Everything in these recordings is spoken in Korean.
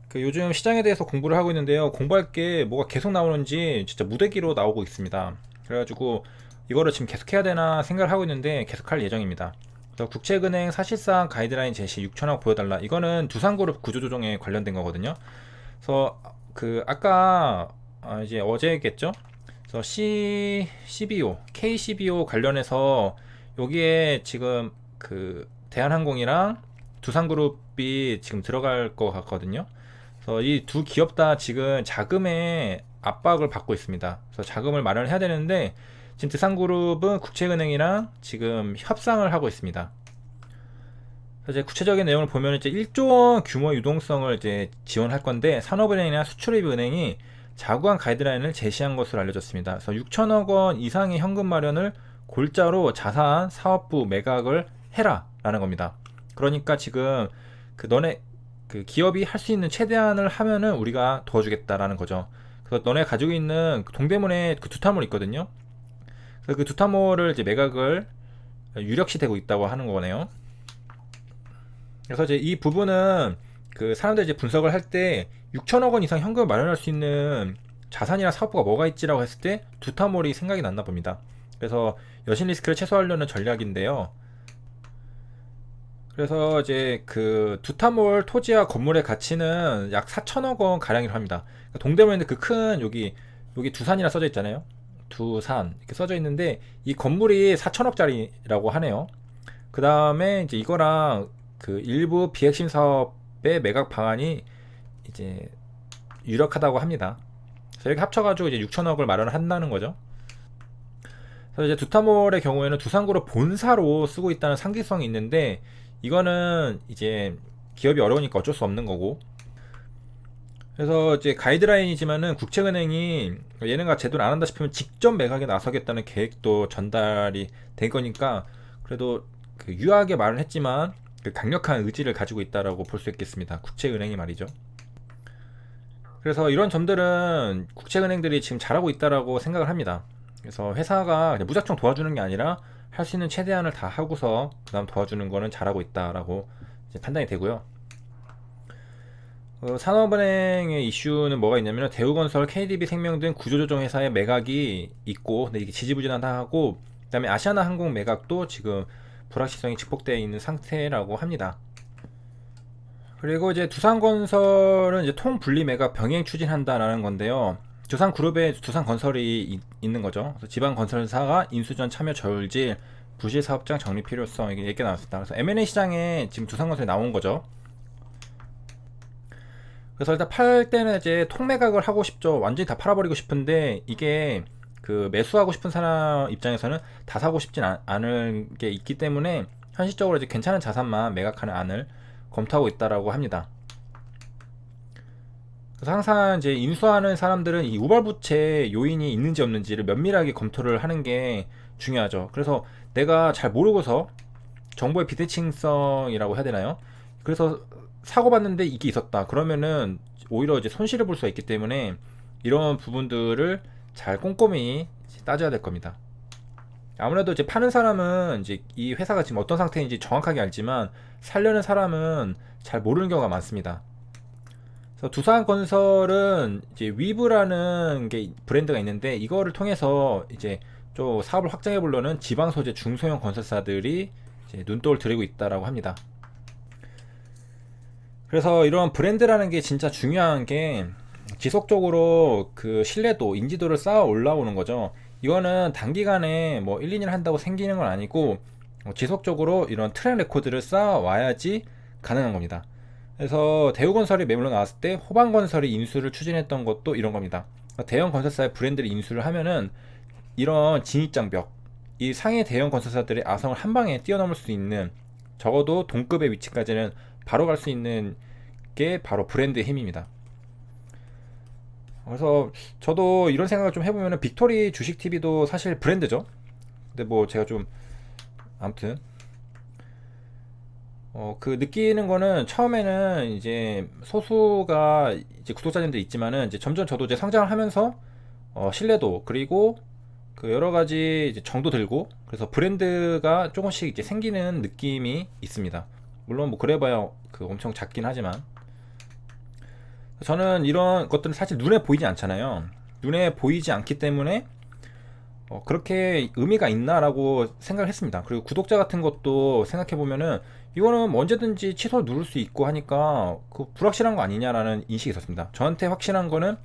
그 요즘 시장에 대해서 공부를 하고 있는데요. 공부할 게 뭐가 계속 나오는지 진짜 무대기로 나오고 있습니다. 그래가지고 이거를 지금 계속 해야 되나 생각을 하고 있는데 계속 할 예정입니다. 그래서 국책은행 사실상 가이드라인 제시 6천억 보여달라. 이거는 두산그룹 구조조정에 관련된 거거든요. 그래서 그 아까 이제 어제겠죠? 그래서 CBO, KCBO 관련해서 여기에 지금 그 대한항공이랑 두산그룹이 지금 들어갈 것 같거든요. 그래서 이 두 기업 다 지금 자금의 압박을 받고 있습니다. 그래서 자금을 마련해야 되는데 지금 두산그룹은 국책은행이랑 지금 협상을 하고 있습니다. 이제 구체적인 내용을 보면 이제 1조 원 규모 유동성을 이제 지원할 건데 산업은행이나 수출입은행이 자구한 가이드라인을 제시한 것으로 알려졌습니다. 그래서 6천억 원 이상의 현금 마련을 골자로 자산 사업부 매각을 해라라는 겁니다. 그러니까 지금 그 너네 그 기업이 할 수 있는 최대한을 하면은 우리가 도와주겠다라는 거죠. 그래서 너네 가지고 있는 그 동대문에 그 두타몰 있거든요. 그래서 그 두타몰을 이제 매각을 유력시 되고 있다고 하는 거네요. 그래서 이제 이 부분은 그 사람들이 이제 분석을 할 때 6천억 원 이상 현금을 마련할 수 있는 자산이나 사업부가 뭐가 있지라고 했을 때 두타몰이 생각이 났나 봅니다. 그래서 여신 리스크를 최소화하려는 전략인데요. 그래서 이제 그 두타몰 토지와 건물의 가치는 약 4천억 원 가량이라고 합니다. 그러니까 동대문에 그 큰 여기 두산이라 써져 있잖아요. 두산 이렇게 써져 있는데 이 건물이 4천억짜리라고 하네요. 그 다음에 이제 이거랑 그 일부 비핵심 사업의 매각 방안이 이제 유력하다고 합니다. 그래서 이렇게 합쳐가지고 이제 6천억을 마련을 한다는 거죠. 그래서 이제 두타몰의 경우에는 두산그룹 본사로 쓰고 있다는 상기성이 있는데 이거는 이제 기업이 어려우니까 어쩔 수 없는 거고. 그래서 이제 가이드라인이지만은 국책은행이 얘네가 제대로 안 한다 싶으면 직접 매각에 나서겠다는 계획도 전달이 된 거니까 그래도 그 유하게 말은 했지만 그 강력한 의지를 가지고 있다라고 볼 수 있겠습니다. 국책은행이 말이죠. 그래서 이런 점들은 국책은행들이 지금 잘하고 있다라고 생각을 합니다. 그래서 회사가 그냥 무작정 도와주는 게 아니라 할 수 있는 최대한을 다 하고서 그다음 도와주는 거는 잘하고 있다라고 이제 판단이 되고요. 산업은행의 이슈는 뭐가 있냐면 대우건설, KDB생명 등 구조조정 회사의 매각이 있고 근데 이게 지지부진하고 그다음에 아시아나항공 매각도 지금 불확실성이 증폭되어 있는 상태라고 합니다. 그리고 이제 두산건설은 이제 통분리 매각 병행 추진한다라는 건데요. 두산그룹에 두산건설이 있는 거죠. 그래서 지방건설사가 인수전 참여 저울질 부실사업장 정리 필요성 이게 얘기 나왔습니다. 그래서 M&A 시장에 지금 두산건설이 나온 거죠. 그래서 일단 팔 때는 이제 통매각을 하고 싶죠. 완전히 다 팔아버리고 싶은데 이게 그 매수하고 싶은 사람 입장에서는 다 사고 싶진 않은 게 있기 때문에 현실적으로 이제 괜찮은 자산만 매각하는 안을 검토하고 있다라고 합니다. 그래서 항상 이제 인수하는 사람들은 이 우발부채 요인이 있는지 없는지를 면밀하게 검토를 하는 게 중요하죠. 그래서 내가 잘 모르고서 정보의 비대칭성이라고 해야 되나요? 그래서 사고봤는데 이게 있었다. 그러면은 오히려 이제 손실을 볼 수가 있기 때문에 이런 부분들을 잘 꼼꼼히 따져야 될 겁니다. 아무래도 이제 파는 사람은 이제 이 회사가 지금 어떤 상태인지 정확하게 알지만 살려는 사람은 잘 모르는 경우가 많습니다. 그래서 두산건설은 이제 위브라는 게 브랜드가 있는데 이거를 통해서 이제 좀 사업을 확장해 보려는 지방 소재 중소형 건설사들이 이제 눈독을 들이고 있다라고 합니다. 그래서 이런 브랜드라는 게 진짜 중요한 게 지속적으로 그 신뢰도, 인지도를 쌓아 올라오는 거죠. 이거는 단기간에 뭐 1, 2년 한다고 생기는 건 아니고 지속적으로 이런 트랙 레코드를 쌓아 와야지 가능한 겁니다. 그래서 대우건설이 매물로 나왔을 때 호방건설이 인수를 추진했던 것도 이런 겁니다. 대형 건설사의 브랜드를 인수를 하면은 이런 진입장벽, 이 상해 대형 건설사들의 아성을 한 방에 뛰어넘을 수 있는 적어도 동급의 위치까지는 바로 갈 수 있는 게 바로 브랜드의 힘입니다. 그래서 저도 이런 생각을 좀 해보면은 빅토리 주식TV도 사실 브랜드죠. 근데 뭐 제가 좀 아무튼 그 느끼는 거는 처음에는 이제 소수가 이제 구독자님들 있지만은 이제 점점 저도 이제 성장을 하면서 신뢰도 그리고 그 여러 가지 이제 정도 들고 그래서 브랜드가 조금씩 이제 생기는 느낌이 있습니다. 물론 뭐 그래봐야 그 엄청 작긴 하지만 저는 이런 것들은 사실 눈에 보이지 않잖아요. 눈에 보이지 않기 때문에 그렇게 의미가 있나라고 생각을 했습니다. 그리고 구독자 같은 것도 생각해보면은 이거는 뭐 언제든지 취소 누를 수 있고 하니까 그 불확실한 거 아니냐라는 인식이 있었습니다. 저한테 확실한 거는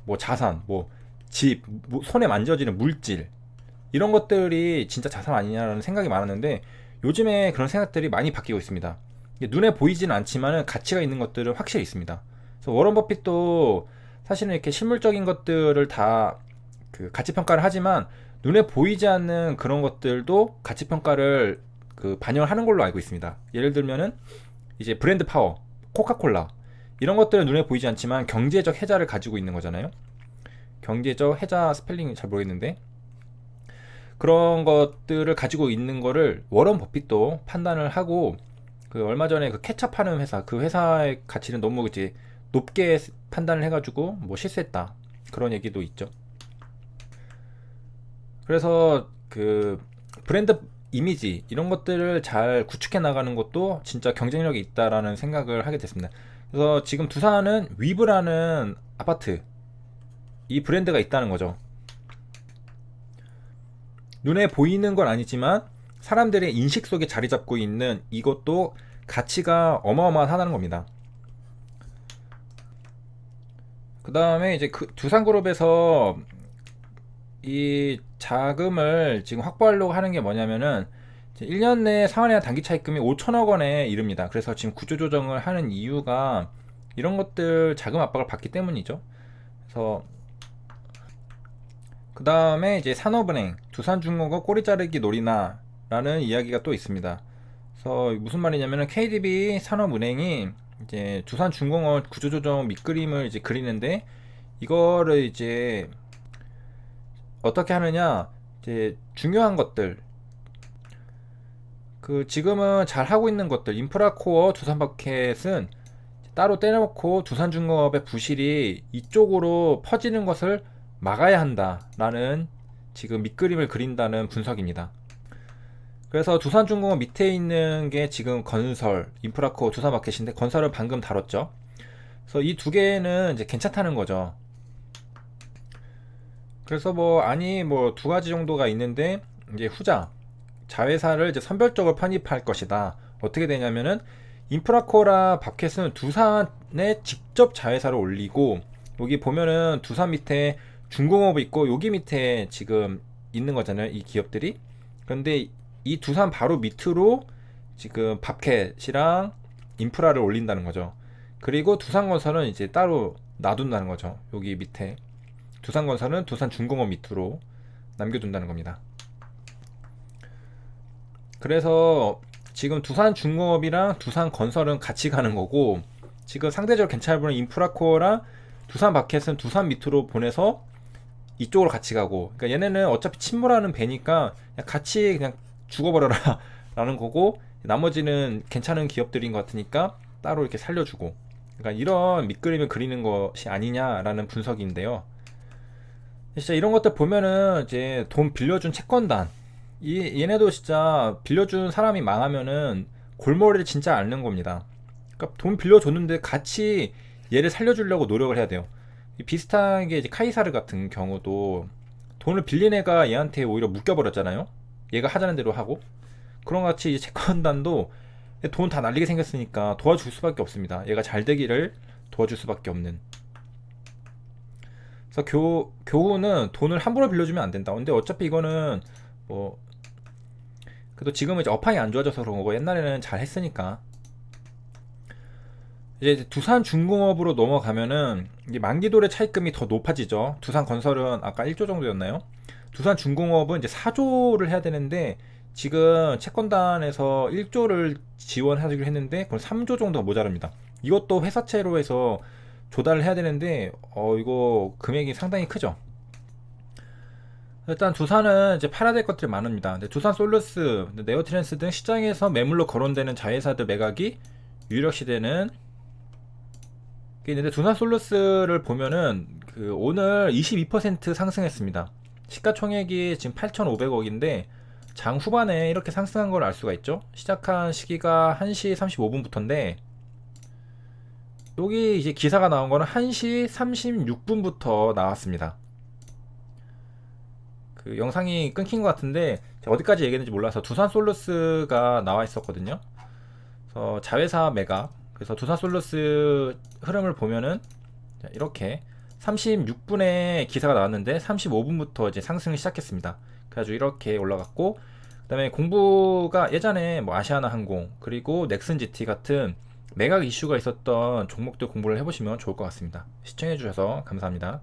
뭐 자산, 뭐 집, 뭐 손에 만져지는 물질, 이런 것들이 진짜 자산 아니냐라는 생각이 많았는데 요즘에 그런 생각들이 많이 바뀌고 있습니다. 눈에 보이지는 않지만 가치가 있는 것들은 확실히 있습니다. 그래서 워런 버핏도 사실은 이렇게 실물적인 것들을 다 그 가치 평가를 하지만 눈에 보이지 않는 그런 것들도 가치 평가를 그 반영을 하는 걸로 알고 있습니다. 예를 들면은 이제 브랜드 파워, 코카콜라, 이런 것들은 눈에 보이지 않지만 경제적 해자를 가지고 있는 거잖아요. 경제적 해자 스펠링이 잘 모르겠는데 그런 것들을 가지고 있는 거를 워런 버핏도 판단을 하고 그 얼마 전에 그 케첩하는 회사, 그 회사의 가치는 너무 이제 높게 판단을 해가지고 뭐 실수했다, 그런 얘기도 있죠. 그래서 그 브랜드 이미지 이런 것들을 잘 구축해 나가는 것도 진짜 경쟁력이 있다라는 생각을 하게 됐습니다. 그래서 지금 두산은 위브라는 아파트, 이 브랜드가 있다는 거죠. 눈에 보이는 건 아니지만 사람들의 인식 속에 자리 잡고 있는 이것도 가치가 어마어마하다는 겁니다. 그 다음에 이제 그 두산그룹에서 이 자금을 지금 확보하려고 하는 게 뭐냐면은 1년 내에 상환이나 단기 차입금이 5천억 원에 이릅니다. 그래서 지금 구조조정을 하는 이유가 이런 것들 자금 압박을 받기 때문이죠. 그래서 그 다음에 이제 산업은행, 두산중공업 꼬리 자르기 노리나 라는 이야기가 또 있습니다. 그래서 무슨 말이냐면은 KDB 산업은행이 이제 두산중공업 구조조정 밑그림을 이제 그리는데 이거를 이제 어떻게 하느냐, 이제 중요한 것들, 그 지금은 잘 하고 있는 것들, 인프라코어 두산마켓은 따로 떼놓고 두산중공업의 부실이 이쪽으로 퍼지는 것을 막아야 한다라는 지금 밑그림을 그린다는 분석입니다. 그래서 두산중공업 밑에 있는 게 지금 건설, 인프라코어 두산마켓인데 건설은 방금 다뤘죠. 그래서 이 두 개는 이제 괜찮다는 거죠. 그래서 뭐 아니 뭐 두 가지 정도가 있는데 이제 후자 자회사를 이제 선별적으로 편입할 것이다. 어떻게 되냐면은 인프라코라 바켓은 두산에 직접 자회사를 올리고 여기 보면은 두산 밑에 중공업이 있고 여기 밑에 지금 있는 거잖아요, 이 기업들이. 그런데 이 두산 바로 밑으로 지금 바켓이랑 인프라를 올린다는 거죠. 그리고 두산건설은 이제 따로 놔둔다는 거죠, 여기 밑에. 두산건설은 두산중공업 밑으로 남겨둔다는 겁니다. 그래서 지금 두산중공업이랑 두산건설은 같이 가는 거고 지금 상대적으로 괜찮아 보이는 인프라코어랑 두산마켓은 두산 밑으로 보내서 이쪽으로 같이 가고, 그러니까 얘네는 어차피 침몰하는 배니까 그냥 같이 그냥 죽어버려라 라는 거고 나머지는 괜찮은 기업들인 것 같으니까 따로 이렇게 살려주고, 그러니까 이런 밑그림을 그리는 것이 아니냐라는 분석인데요. 진짜 이런 것들 보면은 이제 돈 빌려준 채권단, 얘네도 진짜 빌려준 사람이 망하면은 골머리를 진짜 앓는 겁니다. 그러니까 돈 빌려줬는데 같이 얘를 살려주려고 노력을 해야 돼요. 비슷한 게 이제 카이사르 같은 경우도 돈을 빌린 애가 얘한테 오히려 묶여버렸잖아요. 얘가 하자는 대로 하고. 그런 같이 이제 채권단도 돈 다 날리게 생겼으니까 도와줄 수밖에 없습니다. 얘가 잘 되기를 도와줄 수밖에 없는. 그래서 교훈은 돈을 함부로 빌려주면 안 된다. 근데 어차피 이거는 뭐 그래도 지금은 이제 업황이 안 좋아져서 그런 거고 옛날에는 잘 했으니까. 이제 두산중공업으로 넘어가면은 이제 만기도래 차입금이 더 높아지죠. 두산건설은 아까 1조 정도였나요? 두산중공업은 이제 4조를 해야 되는데 지금 채권단에서 1조를 지원하기로 했는데 그건 3조 정도가 모자랍니다. 이것도 회사채로 해서 조달을 해야 되는데 이거 금액이 상당히 크죠. 일단 두산은 이제 팔아야 될 것들이 많습니다. 근데 두산 솔루스, 네오트랜스 등 시장에서 매물로 거론되는 자회사들 매각이 유력시되는 게 있는데 두산 솔루스를 보면은 그 오늘 22% 상승했습니다. 시가총액이 지금 8,500억인데 장 후반에 이렇게 상승한 걸 알 수가 있죠. 시작한 시기가 1시 35분부터인데 여기 이제 기사가 나온 거는 1시 36분부터 나왔습니다. 그 영상이 끊긴 것 같은데 제가 어디까지 얘기했는지 몰라서 두산 솔루스가 나와 있었거든요. 그래서 자회사 매각. 그래서 두산 솔루스 흐름을 보면은 이렇게 36분에 기사가 나왔는데 35분부터 이제 상승을 시작했습니다. 그래가지고 이렇게 올라갔고, 그다음에 공부가 예전에 뭐 아시아나항공 그리고 넥슨GT 같은 매각 이슈가 있었던 종목들 공부를 해보시면 좋을 것 같습니다. 시청해주셔서 감사합니다.